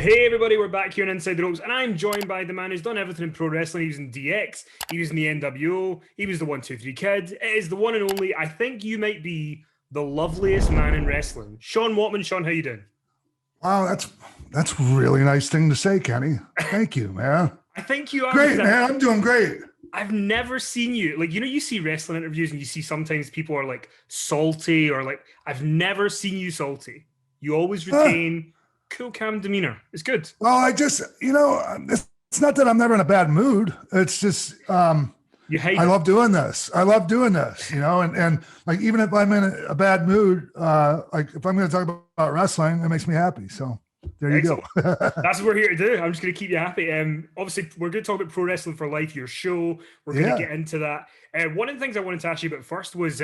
Hey everybody, we're back here on Inside the Ropes, and I'm joined by the man who's done everything in pro wrestling. He was in DX, he was in the NWO, he was the 1-2-3 Kid. It is the one and only. I think you might be the loveliest man in wrestling, Sean Waltman. Sean, how you doing? Wow, that's a really nice thing to say, Kenny. Thank you, man. I think you are Great, man. I'm doing great. I've never seen you like you see wrestling interviews, and you see sometimes people are like salty or like I've never seen you salty. You always retain cool, calm demeanor. It's good. Well, it's not that I'm never in a bad mood. It's just I love doing this. And like even if I'm in a bad mood, like if I'm going to talk about wrestling, it makes me happy. So there you go. That's what we're here to do. I'm just going to keep you happy. Obviously, we're going to talk about Pro Wrestling for Life, your show. We're going to get into that. One of the things I wanted to ask you about first was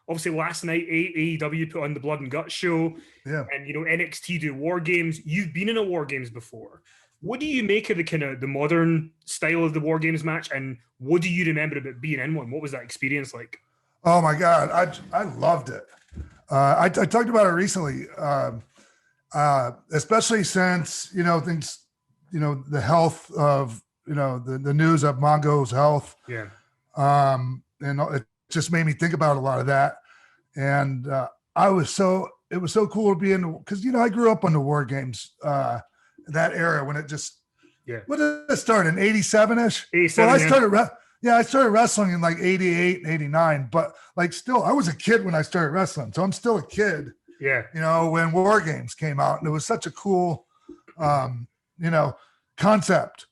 obviously last night AEW put on the Blood and Guts show. Yeah. And NXT do War Games. You've been in a War Games before. What do you make of the kind of the modern style of the War Games match, and what do you remember about being in one? What was that experience like? Oh my God, I loved it. I talked about it recently, especially since things, the health of the news of Mongo's health. Yeah. And it just made me think about a lot of that, and it was so cool to be in because I grew up on the War Games. That era when it just when did it start in 87-ish? 87, well, I started wrestling in like 88, 89, but like still I was a kid when I started wrestling. So I'm still a kid. Yeah. When War Games came out, and it was such a cool concept.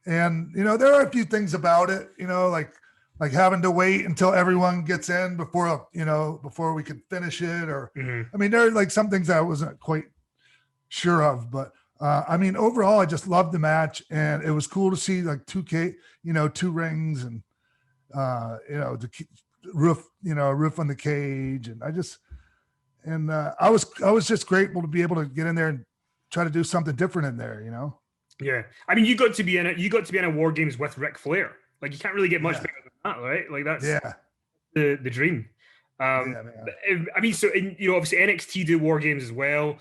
And there are a few things about it, like having to wait until everyone gets in before we could finish it or I mean there are like some things that I wasn't quite sure of, but overall, I just loved the match, and it was cool to see like 2K, two rings and, the roof, roof on the cage. And I was just grateful to be able to get in there and try to do something different in there, Yeah. I mean, you got to be in a War Games with Ric Flair. Like you can't really get much better than that, right? Like that's the dream. So obviously NXT do War Games as well.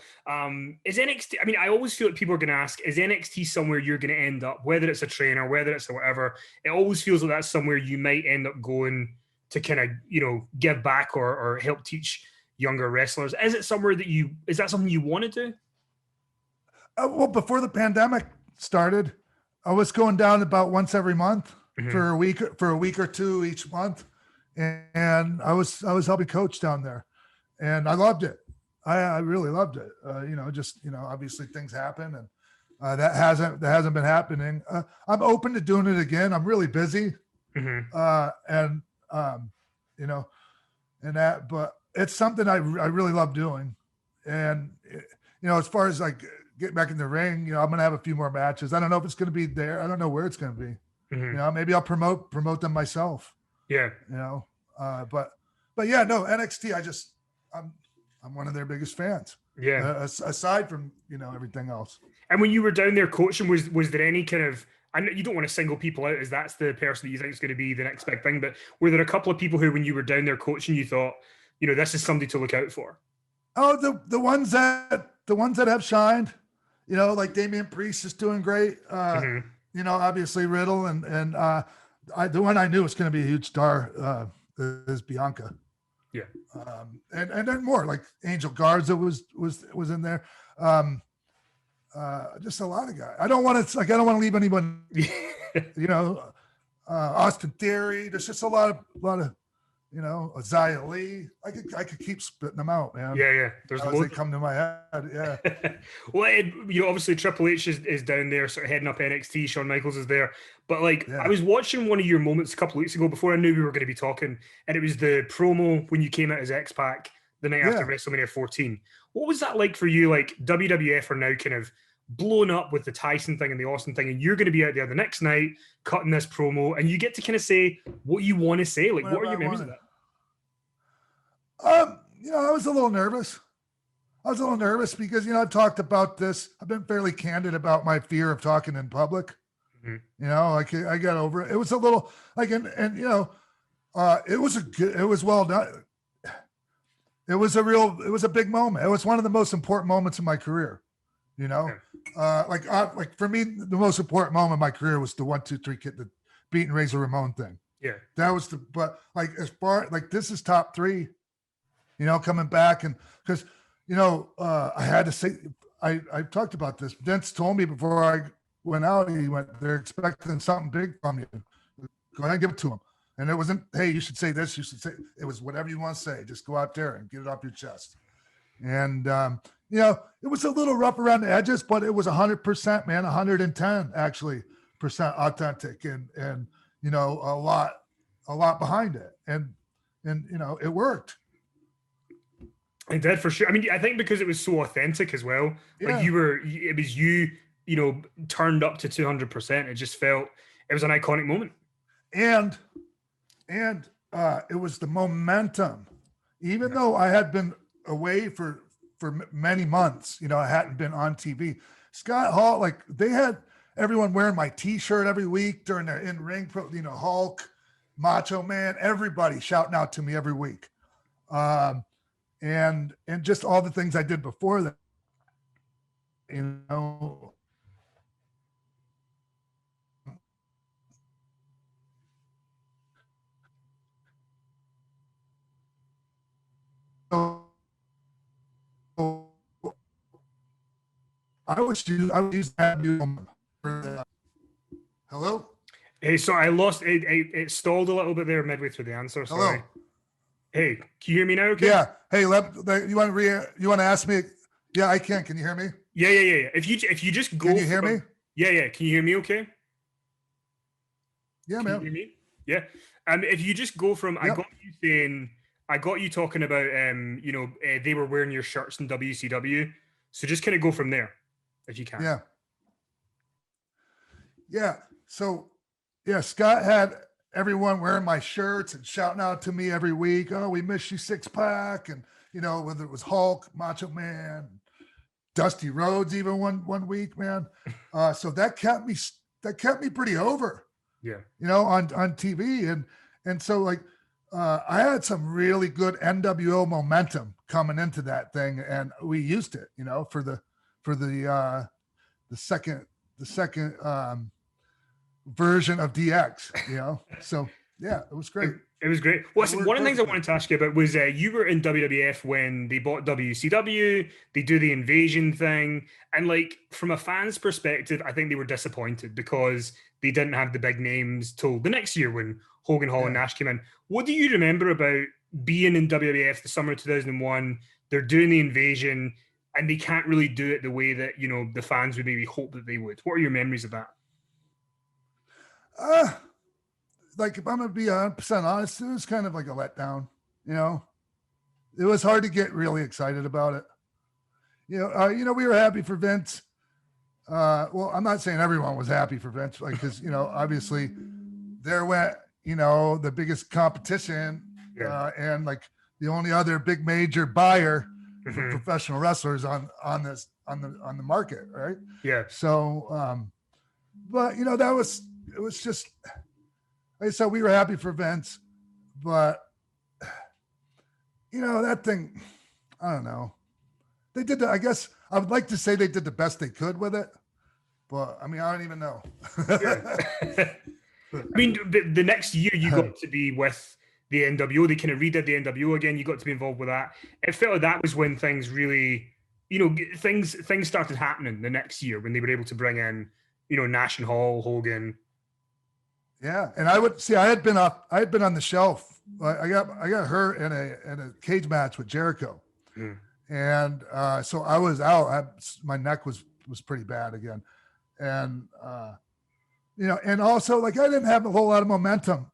Is NXT? I mean, I always feel like people are going to ask: is NXT somewhere you're going to end up? Whether it's a trainer, whether it's a whatever, it always feels like that's somewhere you might end up going to kind of give back or help teach younger wrestlers. Is it somewhere is that something you want to do? Well, before the pandemic started, I was going down about once every month for a week or two each month. And I was helping coach down there, and I loved it. I really loved it. Obviously things happen, and that hasn't been happening. I'm open to doing it again. I'm really busy, but it's something I really love doing. And as far as like getting back in the ring, I'm gonna have a few more matches. I don't know if it's gonna be there. I don't know where it's gonna be. Maybe I'll promote them myself. Yeah. But yeah, no, NXT, I'm one of their biggest fans. Yeah. Aside from, everything else. And when you were down there coaching, was there any kind of, I know you don't want to single people out as that's the person that you think is going to be the next big thing, but were there a couple of people who, when you were down there coaching, you thought, this is somebody to look out for? Oh, the ones that have shined, like Damian Priest is doing great. Obviously Riddle and the one I knew was going to be a huge star is Bianca. Yeah. And then more like Angel Garza was in there. Just a lot of guys. I don't want to leave anyone, Austin Theory. There's just a lot of, Xia Li. I could keep spitting them out, man. Yeah. There's as they come to my head. Yeah. Well, obviously Triple H is down there, sort of heading up NXT. Shawn Michaels is there, but I was watching one of your moments a couple of weeks ago before I knew we were going to be talking, and it was the promo when you came out as x-pac the night after WrestleMania 14. What was that like for you? Like WWF are now kind of blown up with the Tyson thing and the Austin thing, and you're going to be out there the next night cutting this promo, and you get to kind of say what you want to say. Like, what are your memories of that? I was a little nervous. Because, I've talked about this. I've been fairly candid about my fear of talking in public. I got over it. It was a little like, it was well done. It was a big moment. It was one of the most important moments in my career. you know. Like for me, the most important moment of my career was the 1, 2, 3 kid, the beating Razor Ramon thing. Yeah, that was but like as far like this is top 3, you know, coming back. And because I had to say, I talked about this. Vince told me before I went out, he went, they're expecting something big from you. Go ahead and give it to them. And it wasn't, hey, you should say this, you should say, it was whatever you want to say. Just go out there and get it off your chest. And, it was a little rough around the edges, but it was 100%, man, 110 actually percent authentic and, a lot behind it. And, it worked. It did for sure. I mean, I think because it was so authentic as well. Yeah. Like it was you turned up to 200%. It just felt, it was an iconic moment. And it was the momentum, even though I had been away for many months, I hadn't been on TV. Scott Hall, like they had everyone wearing my t-shirt every week during their in-ring, Hulk, Macho Man, everybody shouting out to me every week. And just all the things I did before that, I was used that hello. Hey, so I lost it. It stalled a little bit there midway through the answer. Sorry. Hello. Hey, can you hear me now? Okay. Yeah. Hey, you want to ask me? Yeah, I can. Can you hear me? Yeah. If you just go. Can you hear me? Yeah. Can you hear me? Okay. Yeah, man. Can you hear me? Yeah. If you just go from, yep. I got you talking about, they were wearing your shirts in WCW. So just kind of go from there, if you can. Yeah. Yeah. So, yeah, Scott had everyone wearing my shirts and shouting out to me every week. Oh, we miss you, Six-Pack. And, whether it was Hulk, Macho Man, Dusty Rhodes, even one week, man. So that kept me pretty over. Yeah. On TV. And so like, I had some really good NWO momentum coming into that thing, and we used it, for the second version of DX, So yeah, it was great. It was great. Well, one of the things I wanted to ask you about was you were in WWF when they bought WCW. They do the Invasion thing, and like from a fan's perspective, I think they were disappointed because they didn't have the big names till the next year when Hogan, Hall, and Nash came in. What do you remember about being in WWF the summer of 2001? They're doing the Invasion, and they can't really do it the way that the fans would maybe hope that they would. What are your memories of that? Like if I'm gonna be 100% honest, it was kind of like a letdown. It was hard to get really excited about it. We were happy for Vince. Well, I'm not saying everyone was happy for Vince, like because obviously there went the biggest competition, and like the only other big major buyer for professional wrestlers on the market, right? Yeah. So, but it was just. Like I said, we were happy for Vince, but that thing, I don't know. They did I guess I would like to say they did the best they could with it, but I mean, I don't even know. I mean, the next year you got to be with the NWO. They kind of redid the NWO again. You got to be involved with that. It felt like that was when things really, things started happening the next year when they were able to bring in, Nash and Hall, Hogan. Yeah, and I had been on the shelf. I got hurt in a cage match with Jericho, and so I was out. My neck was pretty bad again, and and also like I didn't have a whole lot of momentum,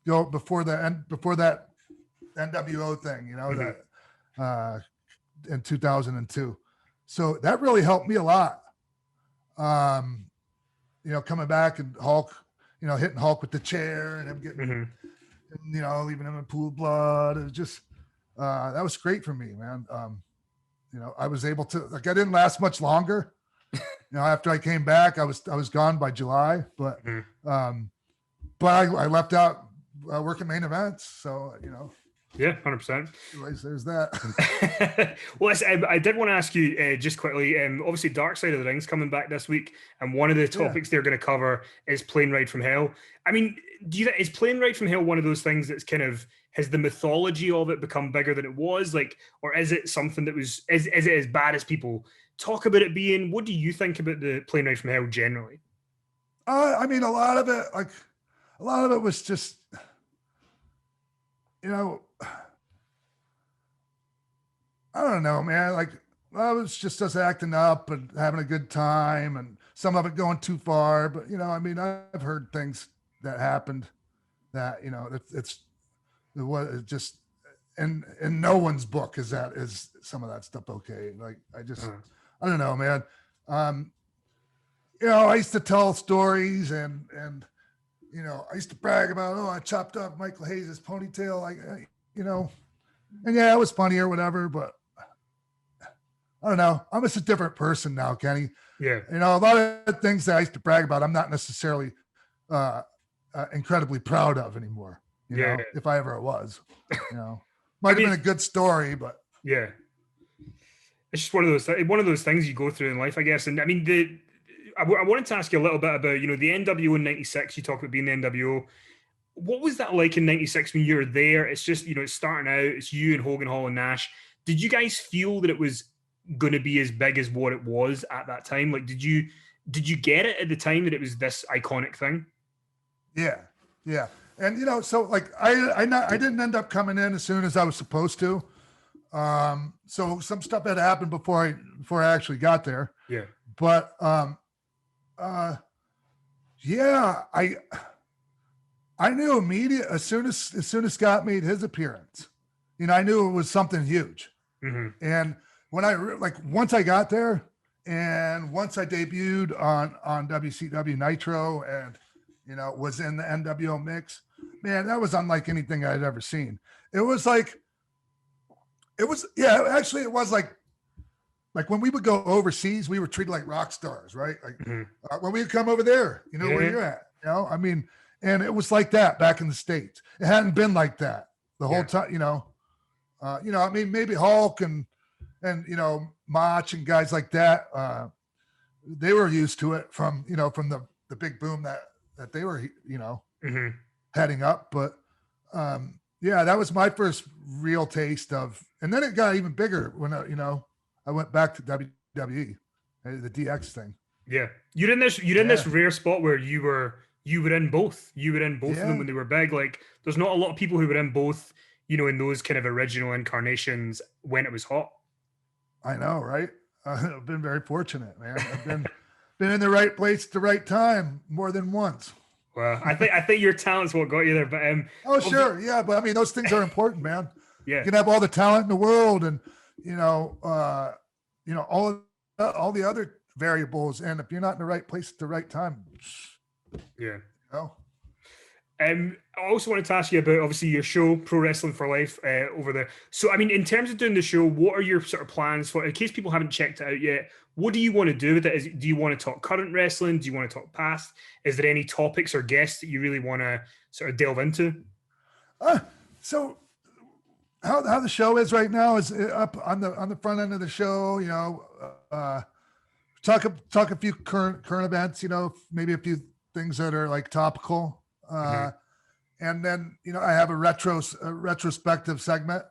before that NWO thing, that in 2002. So that really helped me a lot. Coming back and Hulk. Hitting Hulk with the chair and him getting, leaving him in pool of blood. It was just, that was great for me, man. I was able to, like, I didn't last much longer. After I came back, I was gone by July, but I left out working main events. So, Yeah, 100%. There's that. Well, I did want to ask you just quickly. Obviously, Dark Side of the Ring's coming back this week, and one of the topics they're going to cover is Plane Ride from Hell. I mean, is Plane Ride from Hell one of those things that's kind of, has the mythology of it become bigger than it was, like, or is it something that was is it as bad as people talk about it being? What do you think about the Plane Ride from Hell generally? I mean, a lot of it was just, you know, I don't know, man. Like, I was just us acting up and having a good time, and some of it going too far. But you know, I mean, I've heard things that happened that, you know, it was just in no one's book is some of that stuff okay. Like, I don't know, man. You know, I used to tell stories and you know, I used to brag about, oh, I chopped off Michael Hayes' ponytail, like, you know, and yeah, it was funny or whatever, but I don't know. I'm just a different person now, Kenny. Yeah. You know, a lot of things that I used to brag about, I'm not necessarily incredibly proud of anymore. You know, if I ever was, you know, might have been a good story, but yeah, it's just one of those things you go through in life, I guess. And I mean, I wanted to ask you a little bit about, you know, the NWO in '96. You talk about being the NWO. What was that like in '96 when you were there? It's just, you know, it's starting out. It's you and Hogan, Hall, and Nash. Did you guys feel that it was going to be as big as what it was at that time? Like, did you get it at the time that it was this iconic thing? Yeah. And you know, so like I didn't end up coming in as soon as I was supposed to. So some stuff had happened before I actually got there. Yeah. But yeah, I knew immediately as soon as Scott made his appearance, you know, I knew it was something huge. Mm-hmm. And when once I got there and once I debuted on WCW Nitro and, you know, was in the NWO mix, man, that was unlike anything I'd ever seen. It was like when we would go overseas, we were treated like rock stars, right? Like when we would come over there, you know, where you're at, you know, I mean, and it was like that back in the States. It hadn't been like that the whole time, you know, I mean, maybe Hulk and, you know, Mach and guys like that, they were used to it from the big boom that they were, you know, heading up. But yeah, that was my first real taste of, and then it got even bigger when I went back to WWE, the DX thing. Yeah, you're in this rare spot where you were in both. You were in both of them when they were big. Like, there's not a lot of people who were in both, you know, in those kind of original incarnations when it was hot. I know, right? I've been very fortunate, man. I've been in the right place at the right time more than once. Well, I think your talent's what got you there. But sure, yeah, but I mean, those things are important, man. Yeah, you can have all the talent in the world, and you know, all the other variables, and if you're not in the right place at the right time, yeah. You know? I also wanted to ask you about, obviously, your show, Pro Wrestling for Life, over there. So, I mean, in terms of doing the show, what are your sort of plans for, in case people haven't checked it out yet, what do you want to do with it? Do you want to talk current wrestling? Do you want to talk past? Is there any topics or guests that you really want to sort of delve into? So how the show is right now is up on the front end of the show, you know, talk a few current events, you know, maybe a few things that are like topical. And then, you know, I have a retrospective segment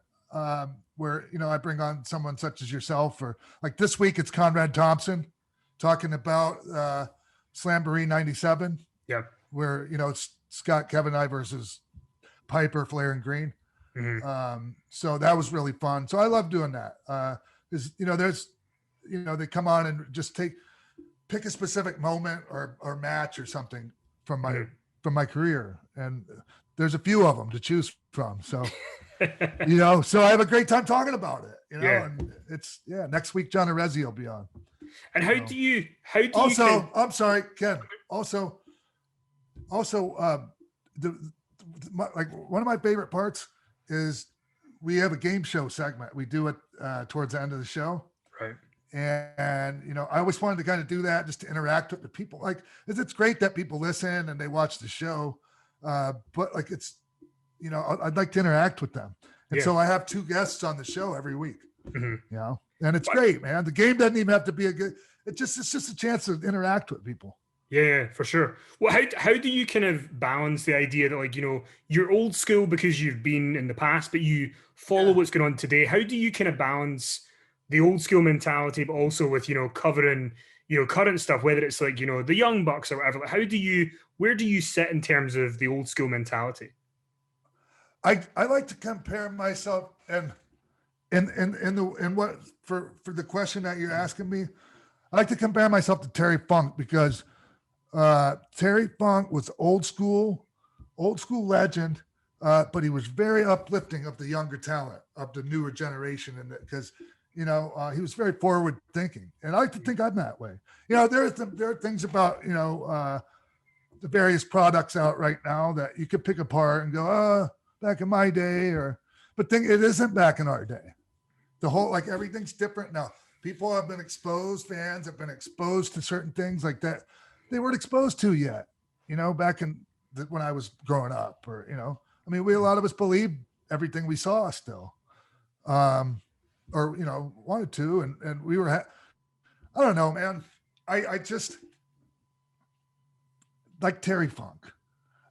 where, you know, I bring on someone such as yourself, or like this week it's Conrad Thompson talking about Slamboree 97. Yeah. Where, you know, it's Scott Kevin I versus Piper, Flair, and Green. So that was really fun. So I love doing that. Because, you know, there's, you know, they come on and just pick a specific moment or match or something from my career, and there's a few of them to choose from. So, you know, so I have a great time talking about it. You know, and it's next week John Arezzi will be on. And how do you I'm sorry, Ken. Also, like one of my favorite parts is we have a game show segment. We do it towards the end of the show. Right. And, you know, I always wanted to kind of do that just to interact with the people. Like, it's great that people listen and they watch the show. But like, it's, you know, I'd like to interact with them. And so I have 2 guests on the show every week, mm-hmm. you know, and it's great, man. The game doesn't even have to be it's just a chance to interact with people. Yeah, for sure. Well, how do you kind of balance the idea that, like, you know, you're old school because you've been in the past, but you follow what's going on today? How do you kind of balance the old school mentality, but also with, you know, covering, you know, current stuff, whether it's like, you know, the Young Bucks or whatever? Like, where do you sit in terms of the old school mentality? I like to compare myself and what for the question that you're asking me, I like to compare myself to Terry Funk, because Terry Funk was old school legend, but he was very uplifting of the younger talent, of the newer generation, and because you know he was very forward thinking, and I like to think I'm that way. You know, there are things about, you know, the various products out right now that you could pick apart and go, back in my day, but it isn't back in our day. The whole, like, everything's different now. People have been exposed, fans have been exposed to certain things like that they weren't exposed to yet, you know, back when I was growing up, or, you know, I mean, a lot of us believed everything we saw still, or, you know, wanted to, and we were, I don't know, man. I just like Terry Funk.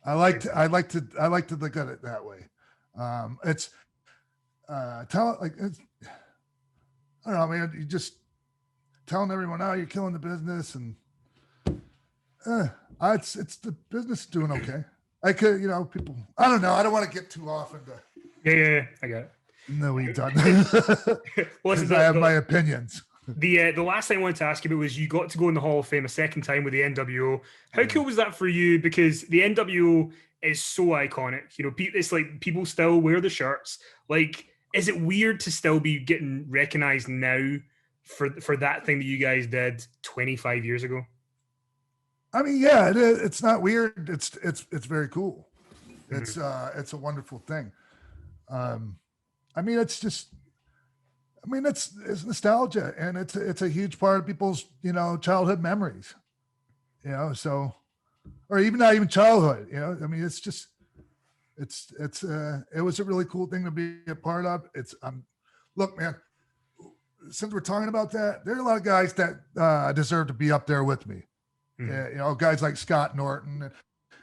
I like to look at it that way. It's talent, like, it's, I don't know, man. You just telling everyone, "Oh, you're killing the business," and it's the business doing okay. I could, you know, people. I don't know. I don't want to get too off into. Yeah, I got it. No, we don't. Well, I have my opinions. The last thing I wanted to ask you about was you got to go in the Hall of Fame a second time with the NWO. How cool was that for you? Because the NWO is so iconic. You know, it's like people still wear the shirts. Like, is it weird to still be getting recognized now for that thing that you guys did 25 years ago? I mean, yeah, it's not weird. It's very cool. It's a wonderful thing. I mean, it's nostalgia, and it's a huge part of people's, you know, childhood memories, you know, so, or even not even childhood, you know, I mean, it's just, it was a really cool thing to be a part of. Look, man, since we're talking about that, there are a lot of guys that deserve to be up there with me. Mm-hmm. You know, guys like Scott Norton,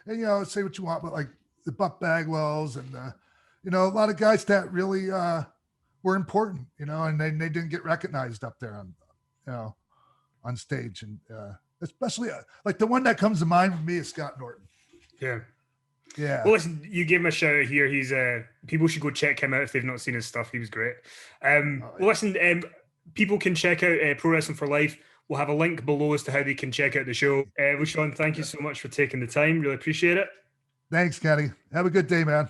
and you know, say what you want, but like the Buck Bagwells, and you know, a lot of guys that really were important, you know, and they didn't get recognized up there on, you know, on stage, and especially like the one that comes to mind for me is Scott Norton. Yeah. Well, listen, you gave him a shout out here. He's people should go check him out if they've not seen his stuff. He was great. Well, listen, people can check out Pro Wrestling for Life. We'll have a link below as to how they can check out the show. Well, Sean, thank you so much for taking the time. Really appreciate it. Thanks, Kenny. Have a good day, man.